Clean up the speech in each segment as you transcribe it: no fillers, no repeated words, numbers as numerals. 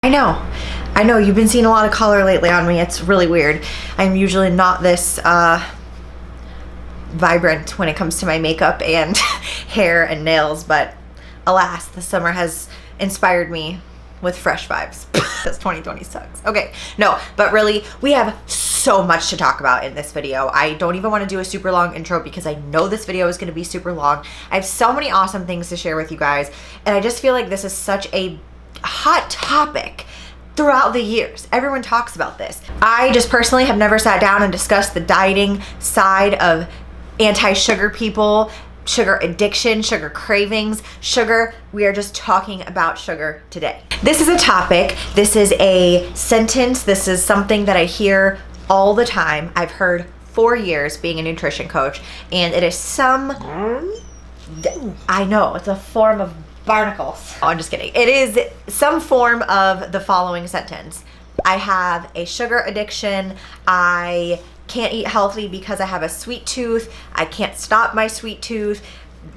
I know you've been seeing a lot of color lately on me. It's really weird. I'm usually not this vibrant when it comes to my makeup and hair and nails, but alas, the summer has inspired me with fresh vibes. Because 2020 sucks. Okay, no, but really, we have so much to talk about in this video. I don't even want to do a super long intro because I know this video is going to be super long. I have so many awesome things to share with you guys, and I just feel like this is such a hot topic throughout the years. Everyone talks about this. I just personally have never sat down and discussed the dieting side of anti-sugar people, sugar addiction, sugar cravings, sugar. We are just talking about sugar today. This is a topic, this is a sentence, this is something that I hear all the time. I've heard for years being a nutrition coach, and it is I know, it's a form of barnacles. Oh, I'm just kidding. It is some form of the following sentence. I have a sugar addiction. I can't eat healthy because I have a sweet tooth. I can't stop my sweet tooth.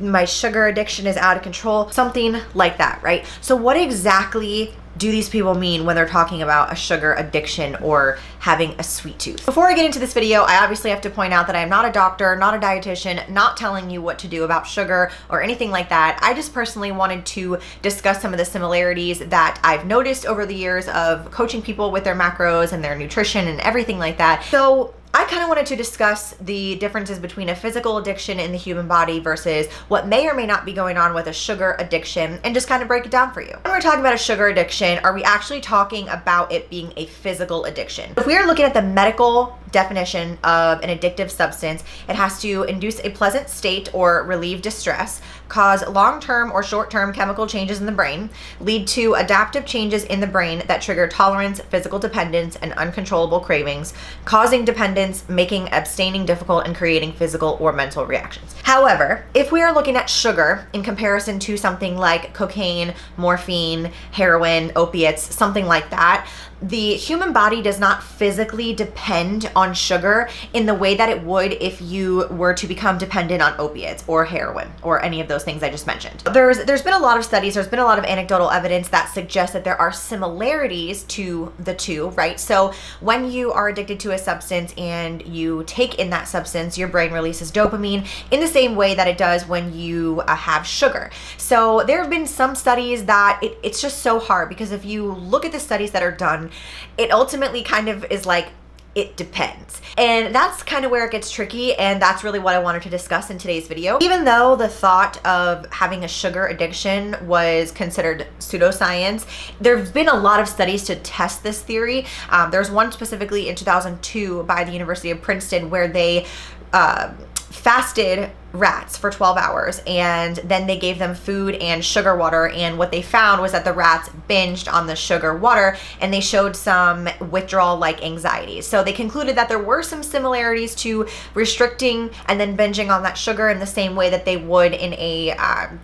My sugar addiction is out of control. Something like that, right? So what exactly do these people mean when they're talking about a sugar addiction or having a sweet tooth? Before I get into this video, I obviously have to point out that I am not a doctor, not a dietitian, not telling you what to do about sugar or anything like that. I just personally wanted to discuss some of the similarities that I've noticed over the years of coaching people with their macros and their nutrition and everything like that. So I kind of wanted to discuss the differences between a physical addiction in the human body versus what may or may not be going on with a sugar addiction, and just kind of break it down for you. When we're talking about a sugar addiction, are we actually talking about it being a physical addiction? If we are looking at the medical definition of an addictive substance, it has to induce a pleasant state or relieve distress, cause long-term or short-term chemical changes in the brain, lead to adaptive changes in the brain that trigger tolerance, physical dependence, and uncontrollable cravings, causing dependence, making abstaining difficult, and creating physical or mental reactions. However, if we are looking at sugar in comparison to something like cocaine, morphine, heroin, opiates, something like that, the human body does not physically depend on sugar in the way that it would if you were to become dependent on opiates or heroin or any of those things I just mentioned. There's been a lot of studies, there's been a lot of anecdotal evidence that suggests that there are similarities to the two, right? So when you are addicted to a substance and you take in that substance, your brain releases dopamine in the same way that it does when you have sugar. So there have been some studies that it's just so hard, because if you look at the studies that are done, it ultimately kind of is like, it depends. And that's kind of where it gets tricky, and that's really what I wanted to discuss in today's video. Even though the thought of having a sugar addiction was considered pseudoscience, there's been a lot of studies to test this theory. There's one specifically in 2002 by the University of Princeton where they fasted rats for 12 hours, and then they gave them food and sugar water, and what they found was that the rats binged on the sugar water, and they showed some withdrawal like anxieties. So they concluded that there were some similarities to restricting and then binging on that sugar in the same way that they would in a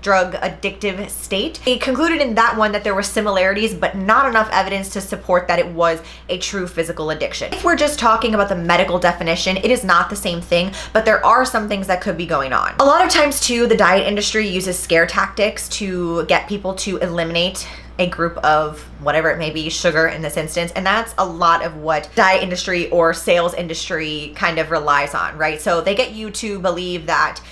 drug addictive state. They concluded in that one that there were similarities, but not enough evidence to support that it was a true physical addiction. If we're just talking about the medical definition, it is not the same thing, but there are some things that could be going on. A lot of times too, the diet industry uses scare tactics to get people to eliminate a group of whatever it may be, sugar in this instance, and that's a lot of what diet industry or sales industry kind of relies on, right? So they get you to believe that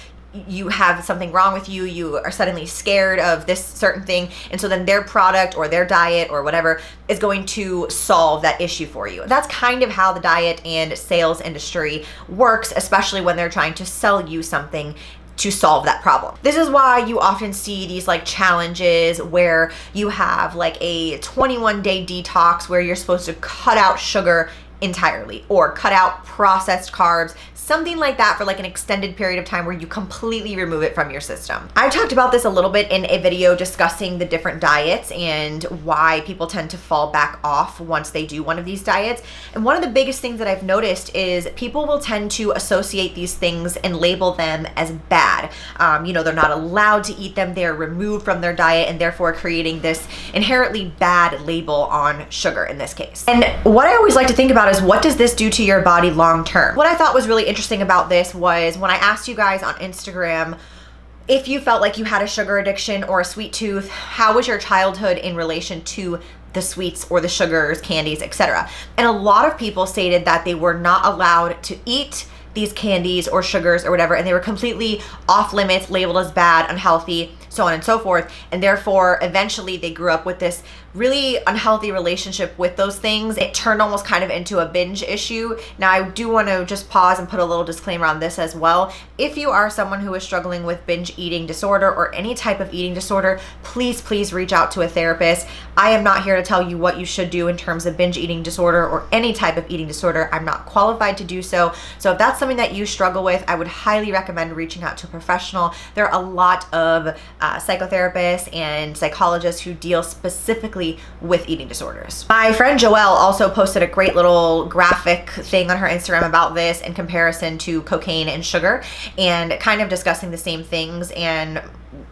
you have something wrong with you, you are suddenly scared of this certain thing, and so then their product or their diet or whatever is going to solve that issue for you. That's kind of how the diet and sales industry works, especially when they're trying to sell you something to solve that problem. This is why you often see these like challenges where you have like a 21-day detox where you're supposed to cut out sugar entirely or cut out processed carbs, something like that, for like an extended period of time where you completely remove it from your system. I talked about this a little bit in a video discussing the different diets and why people tend to fall back off once they do one of these diets. And one of the biggest things that I've noticed is people will tend to associate these things and label them as bad. They're not allowed to eat them, they're removed from their diet, and therefore creating this inherently bad label on sugar in this case. And what I always like to think about is, what does this do to your body long term? What I thought was really interesting about this was when I asked you guys on Instagram if you felt like you had a sugar addiction or a sweet tooth, how was your childhood in relation to the sweets or the sugars, candies, etc. And a lot of people stated that they were not allowed to eat these candies or sugars or whatever, and they were completely off limits, labeled as bad, unhealthy, so on and so forth. And therefore, eventually they grew up with this really unhealthy relationship with those things. It turned almost kind of into a binge issue. Now, I do want to just pause and put a little disclaimer on this as well. If you are someone who is struggling with binge eating disorder or any type of eating disorder, please reach out to a therapist. I am not here to tell you what you should do in terms of binge eating disorder or any type of eating disorder. I'm not qualified to do so. So if that's something that you struggle with, I would highly recommend reaching out to a professional. There are a lot of psychotherapists and psychologists who deal specifically with eating disorders. My friend Joelle also posted a great little graphic thing on her Instagram about this in comparison to cocaine and sugar, and kind of discussing the same things and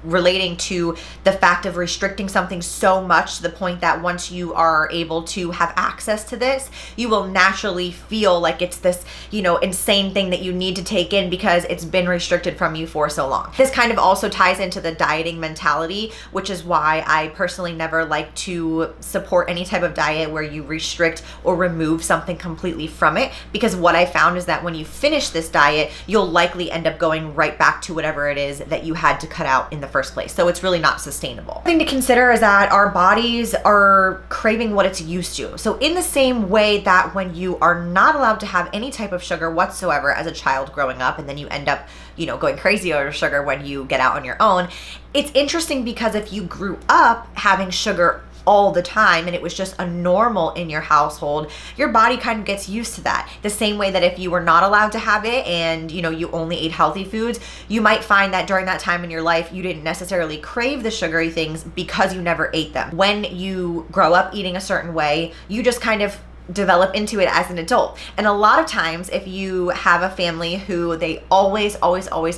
relating to the fact of restricting something so much to the point that once you are able to have access to this, you will naturally feel like it's this, insane thing that you need to take in because it's been restricted from you for so long. This kind of also ties into the dieting mentality, which is why I personally never like to support any type of diet where you restrict or remove something completely from it, because what I found is that when you finish this diet, you'll likely end up going right back to whatever it is that you had to cut out in the first place. So it's really not sustainable. The thing to consider is that our bodies are craving what it's used to. So in the same way that when you are not allowed to have any type of sugar whatsoever as a child growing up, and then you end up, going crazy over sugar when you get out on your own, it's interesting because if you grew up having sugar all the time and it was just a normal in your household, your body kind of gets used to that. The same way that if you were not allowed to have it and you only ate healthy foods, you might find that during that time in your life you didn't necessarily crave the sugary things because you never ate them. When you grow up eating a certain way, you just kind of develop into it as an adult. And a lot of times, if you have a family who they always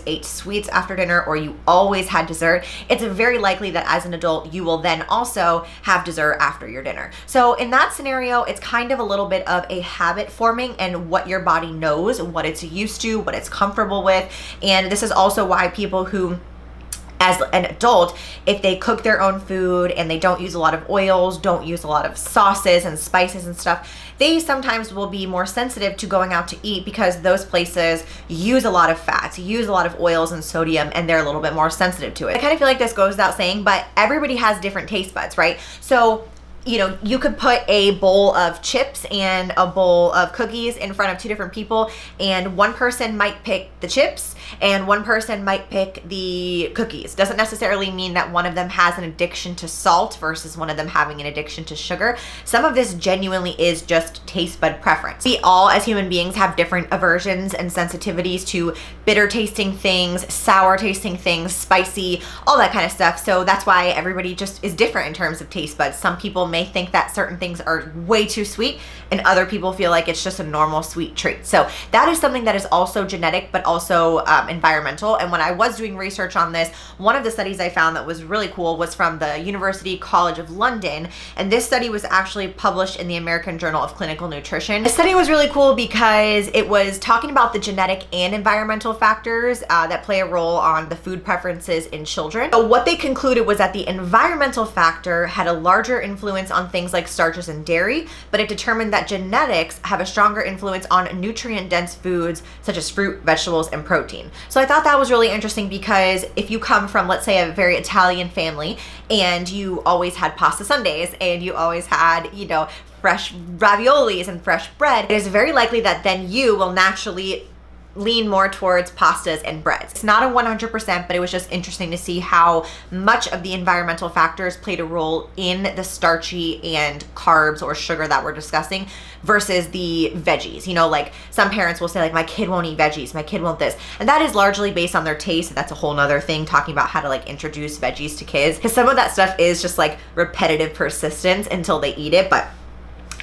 ate sweets after dinner, or you always had dessert, it's very likely that as an adult you will then also have dessert after your dinner. So in that scenario, it's kind of a little bit of a habit forming and what your body knows, what it's used to, what it's comfortable with. And this is also why people who, as an adult, if they cook their own food and they don't use a lot of oils, don't use a lot of sauces and spices and stuff, they sometimes will be more sensitive to going out to eat because those places use a lot of fats, use a lot of oils and sodium, and they're a little bit more sensitive to it. I kind of feel like this goes without saying, but everybody has different taste buds, right? So you could put a bowl of chips and a bowl of cookies in front of two different people, and one person might pick the chips and one person might pick the cookies. Doesn't necessarily mean that one of them has an addiction to salt versus one of them having an addiction to sugar. Some of this genuinely is just taste bud preference. We all, as human beings, have different aversions and sensitivities to bitter tasting things, sour tasting things, spicy, all that kind of stuff. So that's why everybody just is different in terms of taste buds. Some people may think that certain things are way too sweet, and other people feel like it's just a normal sweet treat. So that is something that is also genetic, but also environmental. And when I was doing research on this, one of the studies I found that was really cool was from the University College of London. And this study was actually published in the American Journal of Clinical Nutrition. The study was really cool because it was talking about the genetic and environmental factors that play a role on the food preferences in children. So what they concluded was that the environmental factor had a larger influence on things like starches and dairy, but it determined that genetics have a stronger influence on nutrient-dense foods such as fruit, vegetables, and protein. So I thought that was really interesting because if you come from, let's say, a very Italian family and you always had pasta Sundays and you always had, fresh raviolis and fresh bread, it is very likely that then you will naturally lean more towards pastas and breads. It's not a 100%, but it was just interesting to see how much of the environmental factors played a role in the starchy and carbs or sugar that we're discussing versus the veggies. Like some parents will say like, my kid won't eat veggies, my kid won't this. And that is largely based on their taste. That's a whole nother thing, talking about how to like introduce veggies to kids, because some of that stuff is just like repetitive persistence until they eat it. But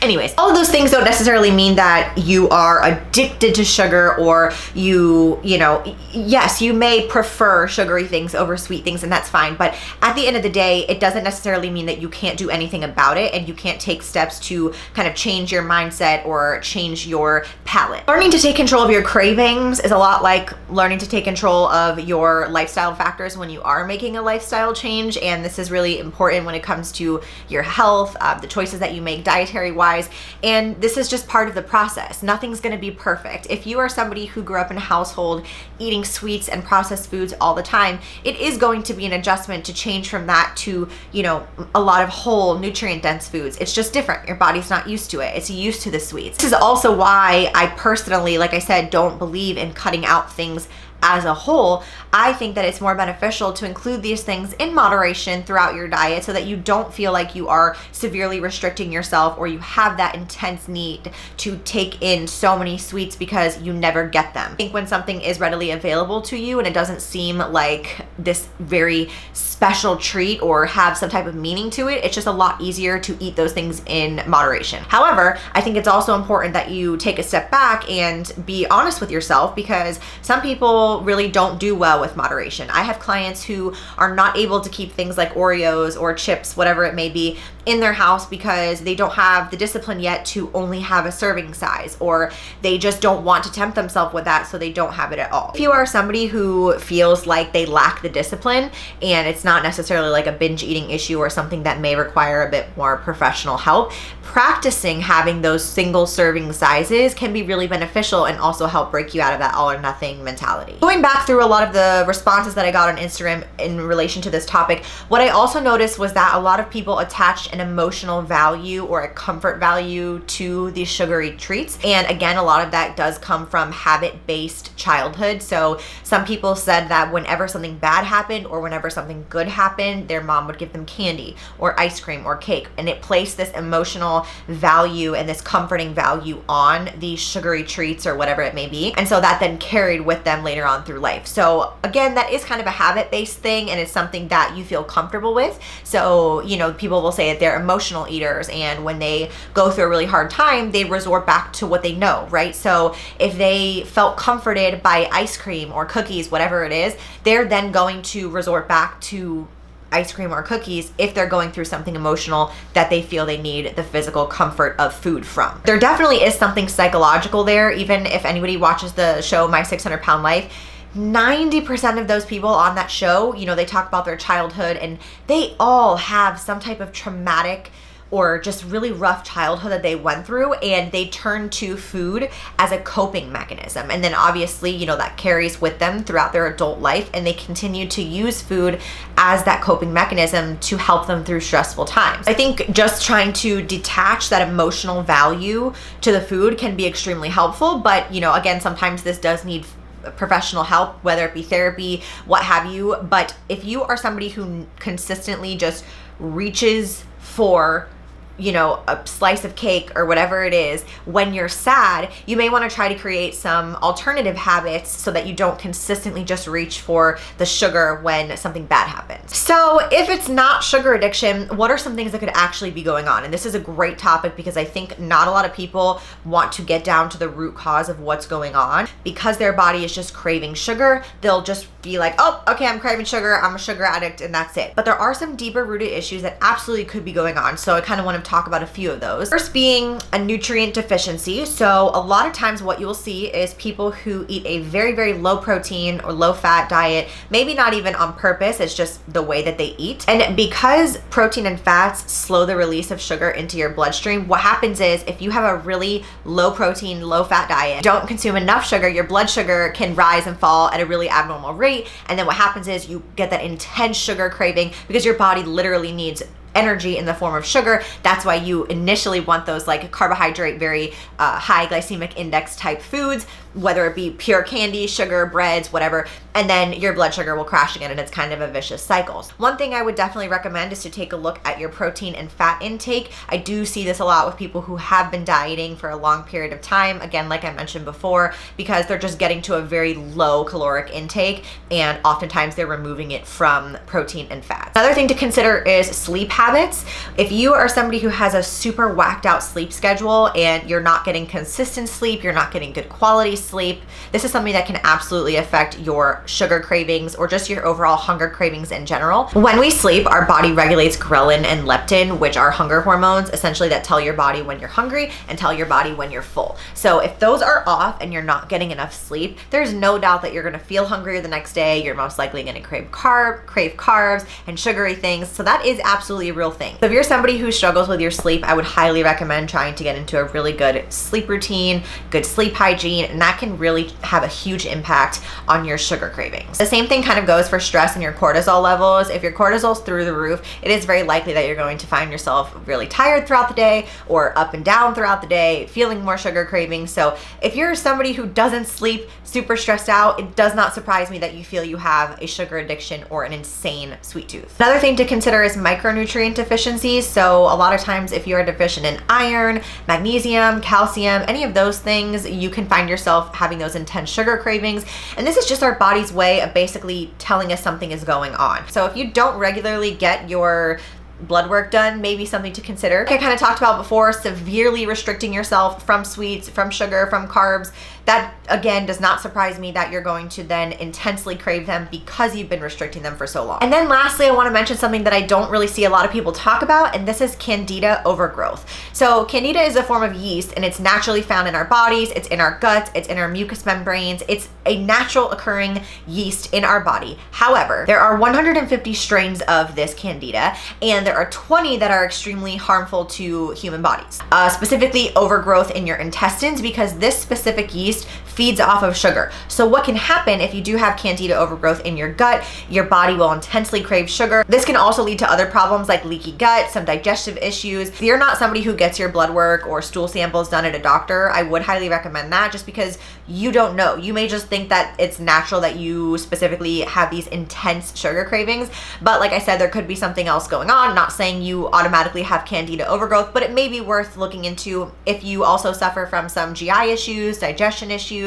Anyways, all of those things don't necessarily mean that you are addicted to sugar, or you know, yes, you may prefer sugary things over sweet things, and that's fine. But at the end of the day, it doesn't necessarily mean that you can't do anything about it, and you can't take steps to kind of change your mindset or change your palate. Learning to take control of your cravings is a lot like learning to take control of your lifestyle factors when you are making a lifestyle change. And this is really important when it comes to your health, the choices that you make dietary wise. And this is just part of the process. Nothing's going to be perfect. If you are somebody who grew up in a household eating sweets and processed foods all the time, it is going to be an adjustment to change from that to, you know, a lot of whole nutrient dense foods. It's just different. Your body's not used to it. It's used to the sweets. This is also why I personally, like I said, don't believe in cutting out things as a whole. I think that it's more beneficial to include these things in moderation throughout your diet so that you don't feel like you are severely restricting yourself, or you have that intense need to take in so many sweets because you never get them. I think when something is readily available to you and it doesn't seem like this very special treat or have some type of meaning to it, it's just a lot easier to eat those things in moderation. However, I think it's also important that you take a step back and be honest with yourself, because some people really don't do well with moderation. I have clients who are not able to keep things like Oreos or chips, whatever it may be, in their house because they don't have the discipline yet to only have a serving size, or they just don't want to tempt themselves with that, so they don't have it at all. If you are somebody who feels like they lack the discipline, and it's not necessarily like a binge eating issue or something that may require a bit more professional help, practicing having those single serving sizes can be really beneficial and also help break you out of that all or nothing mentality. Going back through a lot of the responses that I got on Instagram in relation to this topic, what I also noticed was that a lot of people attached an emotional value or a comfort value to these sugary treats. And again, a lot of that does come from habit-based childhood. So some people said that whenever something bad happened or whenever something good happened, their mom would give them candy or ice cream or cake, and it placed this emotional value and this comforting value on these sugary treats or whatever it may be. And so that then carried with them later on through life. So again, that is kind of a habit-based thing, and it's something that you feel comfortable with. So, you know, people will say that they're emotional eaters, and when they go through a really hard time, they resort back to what they know, right? So if they felt comforted by ice cream or cookies, whatever it is, they're then going to resort back to ice cream or cookies if they're going through something emotional that they feel they need the physical comfort of food from. There definitely is something psychological there. Even if anybody watches the show My 600 Pound Life, 90% of those people on that show, you know, they talk about their childhood, and they all have some type of traumatic or just really rough childhood that they went through, and they turn to food as a coping mechanism. And then obviously, you know, that carries with them throughout their adult life, and they continue to use food as that coping mechanism to help them through stressful times. I think just trying to detach that emotional value to the food can be extremely helpful, but, you know, again, sometimes this does need professional help, whether it be therapy, what have you. But if you are somebody who consistently just reaches for, you know, a slice of cake or whatever it is when you're sad, you may want to try to create some alternative habits so that you don't consistently just reach for the sugar when something bad happens. So if it's not sugar addiction, what are some things that could actually be going on? And this is a great topic because I think not a lot of people want to get down to the root cause of what's going on. Because their body is just craving sugar, they'll just be like, oh, okay, I'm craving sugar, I'm a sugar addict, and that's it. But there are some deeper rooted issues that absolutely could be going on. So I kind of want to talk about a few of those. First being a nutrient deficiency. So a lot of times what you'll see is people who eat a very, very low protein or low fat diet, maybe not even on purpose, it's just the way that they eat. And because protein and fats slow the release of sugar into your bloodstream, what happens is if you have a really low protein, low fat diet, don't consume enough sugar, your blood sugar can rise and fall at a really abnormal rate. And then what happens is you get that intense sugar craving because your body literally needs energy in the form of sugar. That's why you initially want those like carbohydrate, very high glycemic index type foods, whether it be pure candy, sugar, breads, whatever, and then your blood sugar will crash again, and it's kind of a vicious cycle. One thing I would definitely recommend is to take a look at your protein and fat intake. I do see this a lot with people who have been dieting for a long period of time, again, like I mentioned before, because they're just getting to a very low caloric intake, and oftentimes they're removing it from protein and fat. Another thing to consider is sleep habits. If you are somebody who has a super whacked out sleep schedule and you're not getting consistent sleep, you're not getting good quality sleep, this is something that can absolutely affect your sugar cravings or just your overall hunger cravings in general. When we sleep, our body regulates ghrelin and leptin, which are hunger hormones, essentially that tell your body when you're hungry and tell your body when you're full. So if those are off and you're not getting enough sleep, there's no doubt that you're gonna feel hungrier the next day. You're most likely gonna crave carbs and sugary things. So that is absolutely a real thing. So if you're somebody who struggles with your sleep, I would highly recommend trying to get into a really good sleep routine, good sleep hygiene, and that can really have a huge impact on your sugar cravings. The same thing kind of goes for stress and your cortisol levels. If your cortisol's through the roof, it is very likely that you're going to find yourself really tired throughout the day or up and down throughout the day, feeling more sugar cravings. So if you're somebody who doesn't sleep, super stressed out, it does not surprise me that you feel you have a sugar addiction or an insane sweet tooth. Another thing to consider is micronutrient deficiencies. So a lot of times if you're deficient in iron, magnesium, calcium, any of those things, you can find yourself having those intense sugar cravings. And this is just our body's way of basically telling us something is going on. So if you don't regularly get your blood work done, maybe something to consider. Like I kind of talked about before, severely restricting yourself from sweets, from sugar, from carbs. That again does not surprise me that you're going to then intensely crave them because you've been restricting them for so long. And then lastly, I want to mention something that I don't really see a lot of people talk about, and this is Candida overgrowth. So Candida is a form of yeast and it's naturally found in our bodies, it's in our guts, it's in our mucous membranes, it's a natural occurring yeast in our body. However, there are 150 strains of this Candida and there are 20 that are extremely harmful to human bodies. Specifically overgrowth in your intestines, because this specific yeast feeds off of sugar. So what can happen if you do have Candida overgrowth in your gut, your body will intensely crave sugar. This can also lead to other problems like leaky gut, some digestive issues. If you're not somebody who gets your blood work or stool samples done at a doctor, I would highly recommend that, just because you don't know. You may just think that it's natural that you specifically have these intense sugar cravings, but like I said, there could be something else going on. Not saying you automatically have Candida overgrowth, but it may be worth looking into if you also suffer from some GI issues, digestion issues,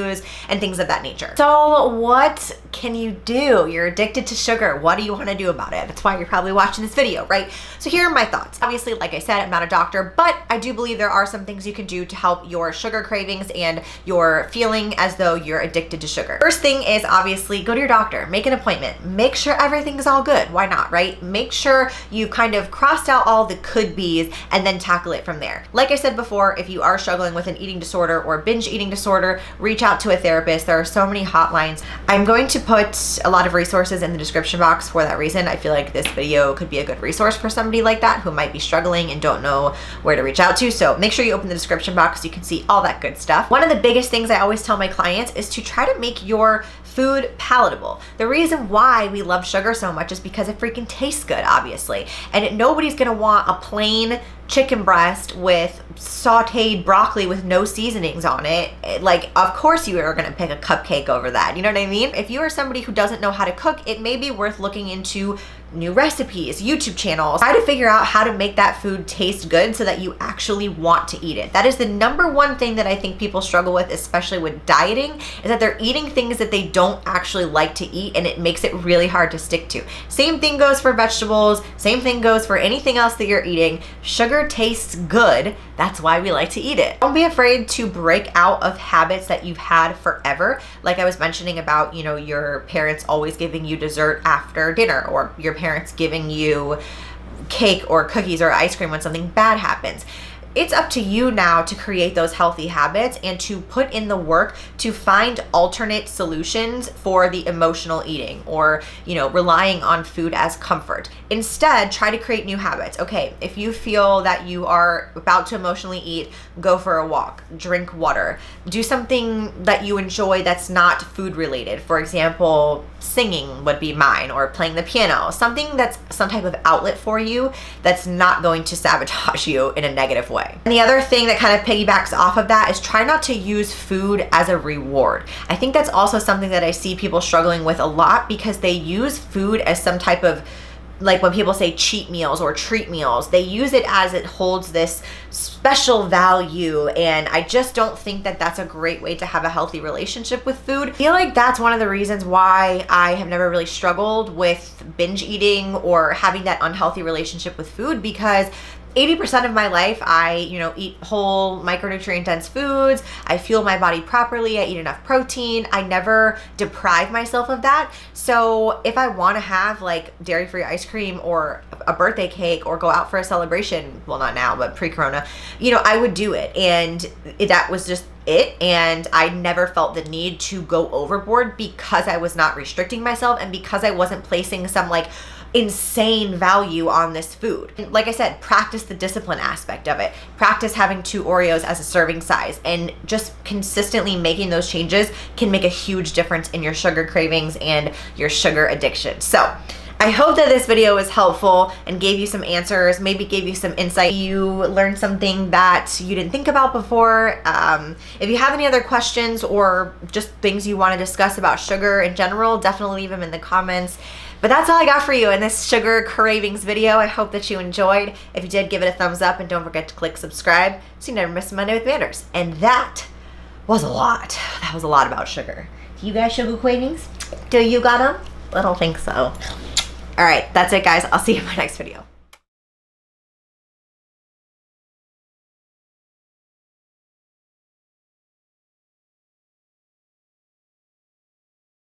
and things of that nature. So what can you do? You're addicted to sugar. What do you want to do about it? That's why you're probably watching this video, right? So here are my thoughts. Obviously, like I said, I'm not a doctor, but I do believe there are some things you can do to help your sugar cravings and your feeling as though you're addicted to sugar. First thing is obviously go to your doctor, make an appointment, make sure everything's all good. Why not, right? Make sure you've kind of crossed out all the could be's and then tackle it from there. Like I said before, if you are struggling with an eating disorder or binge eating disorder, reach out to a therapist. There are so many hotlines. I'm going to put a lot of resources in the description box for that reason. I feel like this video could be a good resource for somebody like that who might be struggling and don't know where to reach out to. So make sure you open the description box so you can see all that good stuff. One of the biggest things I always tell my clients is to try to make your food palatable. The reason why we love sugar so much is because it freaking tastes good, obviously. And nobody's gonna want a plain chicken breast with sauteed broccoli with no seasonings on it. Like, of course you are gonna pick a cupcake over that. You know what I mean? If you are somebody who doesn't know how to cook, it may be worth looking into new recipes, YouTube channels. Try to figure out how to make that food taste good so that you actually want to eat it. That is the number one thing that I think people struggle with, especially with dieting, is that they're eating things that they don't actually like to eat, and it makes it really hard to stick to. Same thing goes for vegetables, same thing goes for anything else that you're eating. Sugar tastes good, that's why we like to eat it. Don't be afraid to break out of habits that you've had forever. Like I was mentioning about, you know, your parents always giving you dessert after dinner, or your parents giving you cake or cookies or ice cream when something bad happens. It's up to you now to create those healthy habits and to put in the work to find alternate solutions for the emotional eating, or, you know, relying on food as comfort. Instead, try to create new habits. Okay, if you feel that you are about to emotionally eat, go for a walk, drink water, do something that you enjoy that's not food related. For example, singing would be mine, or playing the piano, something that's some type of outlet for you that's not going to sabotage you in a negative way. And the other thing that kind of piggybacks off of that is try not to use food as a reward. I think that's also something that I see people struggling with a lot, because they use food as some type of like when people say cheat meals or treat meals, they use it as it holds this special value, and I just don't think that that's a great way to have a healthy relationship with food. I feel like that's one of the reasons why I have never really struggled with binge eating or having that unhealthy relationship with food, because 80% of my life, I, eat whole micronutrient dense foods. I fuel my body properly. I eat enough protein. I never deprive myself of that. So if I want to have like dairy-free ice cream or a birthday cake or go out for a celebration, well, not now, but pre-corona, I would do it. And that was just it. And I never felt the need to go overboard because I was not restricting myself and because I wasn't placing some like insane value on this food. And like I said, practice the discipline aspect of it. Practice having 2 Oreos as a serving size, and just consistently making those changes can make a huge difference in your sugar cravings and your sugar addiction. So I hope that this video was helpful and gave you some answers, maybe gave you some insight. You learned something that you didn't think about before. If you have any other questions or just things you want to discuss about sugar in general, definitely leave them in the comments. But that's all I got for you in this sugar cravings video. I hope that you enjoyed. If you did, give it a thumbs up and don't forget to click subscribe so you never miss a Monday with Manders. And that was a lot. That was a lot about sugar. Do you guys sugar cravings? Do you got them? I don't think so. All right, that's it, guys. I'll see you in my next video.